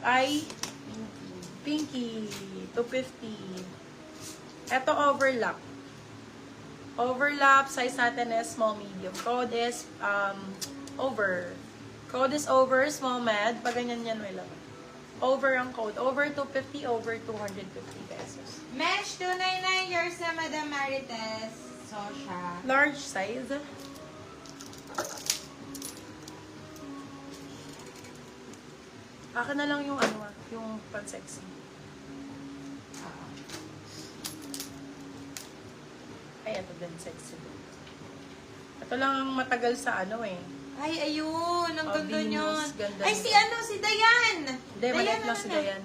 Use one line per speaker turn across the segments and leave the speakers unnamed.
Ay, Pinky, 250. Ito overlap. Overlap, size natin is small, medium. Code is over. Code is over, small, med. Pag ganyan yan, may laman. Over ang code. Over 250, over 250 pesos.
Mesh 299, yours na Madam Marites. Sosha.
Large size. Akin na lang yung ano, yung pan-sexy. Ay, ito din, sexy din. Ito lang ang matagal sa ano eh.
Ay, ayun. Ang ganda
Venus,
niyon.
ganda
Ay,
nito.
si ano, si Dayan.
Hindi, maliit lang si Dayan.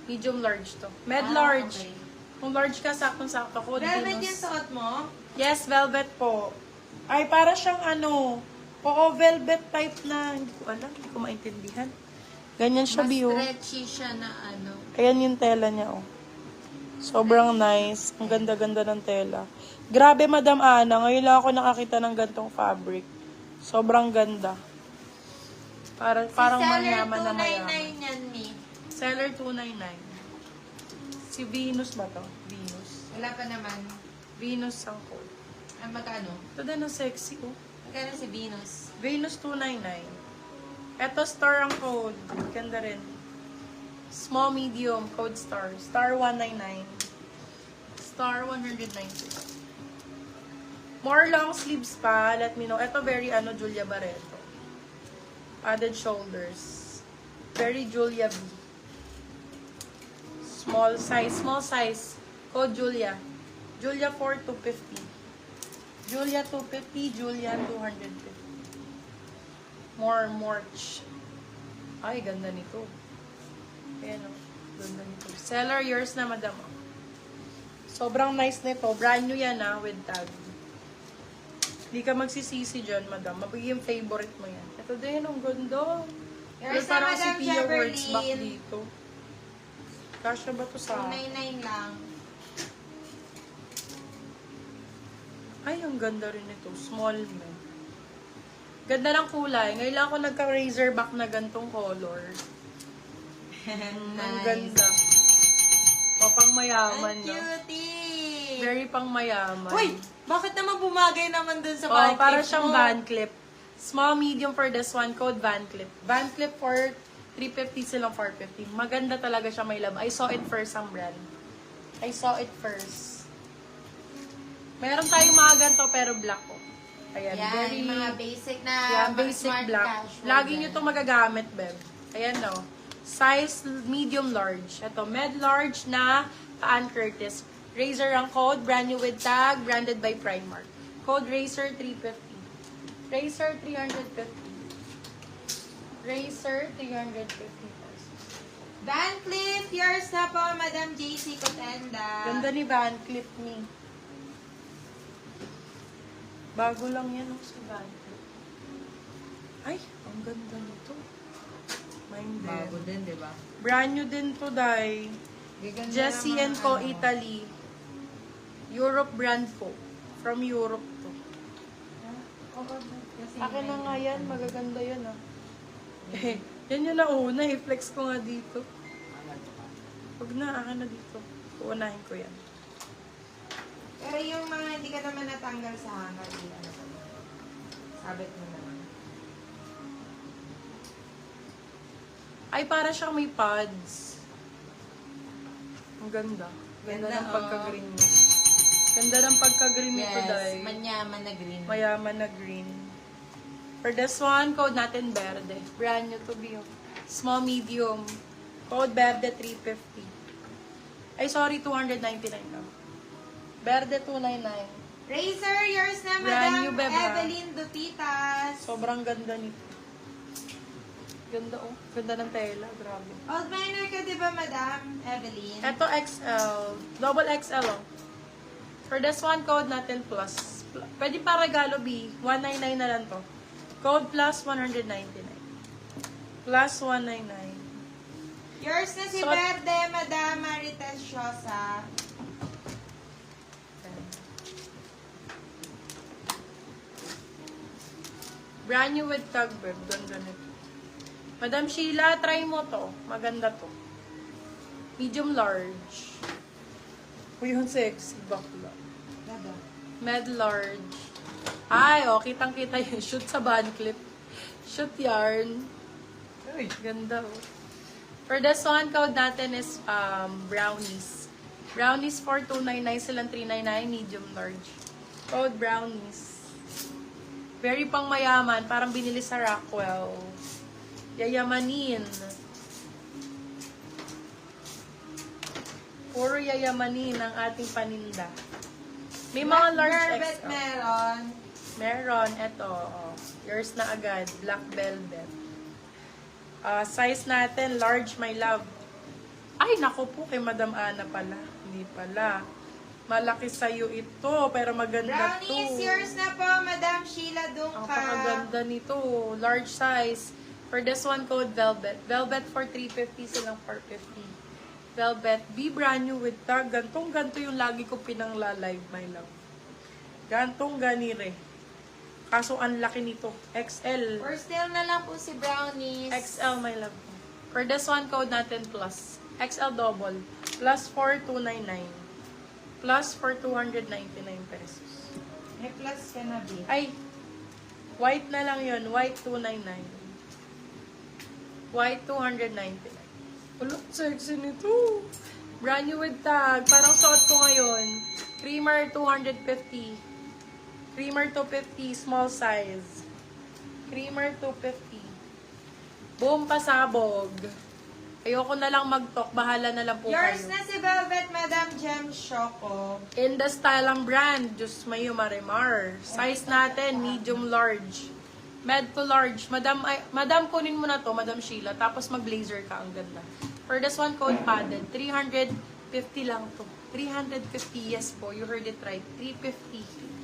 Medium large to. Med
Ah,
large.
okay.
Kung large ka, saktong-sakto ko.
Velvet yung suot mo?
Yes, velvet po. Ay, para siyang ano, oo, velvet type na, hindi ko alam, hindi ko maintindihan. Ganyan siya,
Mas
Bio.
stretchy siya na ano.
Ayan yung tela niya, oh. Sobrang nice. Ang ganda-ganda ng tela. Grabe, Madam Ana. Ngayon lang ako nakakita ng gantong fabric. Sobrang ganda. Parang mayaman na mayaman.
Seller 299 yan, Mi.
Seller 299. Si Venus ba to? Venus.
Wala pa naman.
Venus ang code.
Ang magkano?
Ito din ang sexy, oh.
Magkano si Venus?
Venus 299. Ito star ang code. Ganda rin. Small, medium, code star. Star 199. Star 190. More long sleeves pa. Let me know. Ito very Julia Barreto. Added shoulders. Very Julia B. Small size. Code Julia. Julia 4 250. Julia 250. Julia 250. More March. Ay, ganda nito. Ayan o. Ganda nito. Seller, yours na, madam. Sobrang nice nito. Brand new yan with tag. Hindi ka magsisisi dyan, madam. Mabiging favorite mo yan. Ito din, ang ganda.
Yours na
Parang si
Madam
Pia words back
Jeverlyn.
dito. Kasya ba to sa...
299 lang.
Ay, ang ganda rin ito. Small mo. Ganda ng kulay. Ngayon lang ako nagka-razorback na gantong color. Ang ganda. Pang mayaman,
Ang
no?
cutie!
Very pang mayaman.
Uy! Bakit naman bumagay naman dun sa
Oh,
bag
para
clip
siyang
mo?
van clip. Small, medium for this one. Code van clip. Van clip for 350 silang 450. Maganda talaga siya, may love. I saw it first ang brand. I saw it first. Meron tayong mga ganito pero black ko. Ayan,
Yan,
very...
mga basic na
Yeah,
mga
basic
smart
black.
casual
Lagi
yan.
nyo itong magagamit, Beb. Ayan, no. Size medium large. Ito, med large na Ann Curtis. Razor ang code, brand new with tag, branded by Primark. Code Razor 350. Razor 350. Razor 350 pesos.
Van Clip, yours na po, Madam JC Cotenda.
Ganda ni Van Clip ni. Bago lang yan ang si Van Clip. Ay, ang ganda nito. Mine din.
Bago din, di ba?
Brand new din to, Dai. Jessie & Co. Italy. Europe brand po. From Europe to. Akin na nga yan. Magaganda yan, ah. Yan yung nauna. I-flex ko nga dito. Huwag na. Akin na dito. Uunahin ko yan.
Pero yung mga hindi ka naman natanggal sa hanger, di ano pa yun. Sabit mo naman.
Ay, para siyang may pads. Ang ganda. Ganda
Ganda,
ng
oh.
pagka-green mo. Ganda ng pagka-green nito, Dai.
manyaman na green.
Mayaman na green. For this one, code natin Verde. Brand new to be. Small, medium. Code Verde 350. Ay, sorry, 299 lang. Verde 299.
Razor, yours na,
Brand new,
Madam
Beb, ha?
Evelyn Dupitas.
Sobrang ganda nito. Ganda, oh. Ganda ng tela. Grabe.
Old minor ka, di ba, Madam Evelyn?
Ito XL. Double XL, oh. For this one, code natin plus. Pwede pa regalo B. 199 na lang to. Code plus 199. Plus 199.
Yours na si
So,
Verde, Madam Marites Shosa.
Brand new with tag, babe. Ganda nito. Madam Sheila, try mo to. Maganda to. Medium large. Uy, yung sexy bakla.
Ganda.
Med large. Ay, oh, kitang-kita yung shoot sa band clip. Shoot yarn. Uy, ganda oh. For this one, code natin is brownies. Brownies for 299, silang 399, medium large. Code brownies. Very pang mayaman, parang binili sa Rockwell. Yayamanin. Puro yayamanin ang ating paninda. May mga large
Velvet
XL.
meron.
Meron, eto. Oh. Yours na agad. Black velvet. Size natin, large, my love. Ay, naku po, kay Madam Ana pala. Hindi pala. Malaki sa'yo ito, pero maganda to.
Brownies, yours na po, Madam Sheila
Ang
Dungka.
pakaganda nito. Large size. For this one, code Velvet. Velvet for 350, silang 450. Velvet. Be brand new with tag. Gantong-ganto yung lagi ko pinangla-live, my love. Gantong ganire. Kaso ang laki nito. XL.
For still na lang po si Brownies.
XL, my love. For this one, code natin plus. XL double. Plus for 299. Plus for 299 pesos.
May plus ka na, B.
Ay, white na lang yun. White 299. White 299. Ulo, sexy nito. Brand new with tag. Parang suot ko ngayon. Creamer 250. Creamer 250, small size. Creamer 250. Boom, pasabog. Ayoko na lang mag-talk. Bahala na lang po
Yours
kayo.
na si Velvet, Madam Gem Choco.
In the style ang brand, Diyos mayo marimar. Size natin, medium large. Med to large. Madam, kunin mo na to, Madam Sheila. Tapos mag-blazer ka, ang ganda. For this one, code padded. 350 lang to. 350, yes po. You heard it right. 350.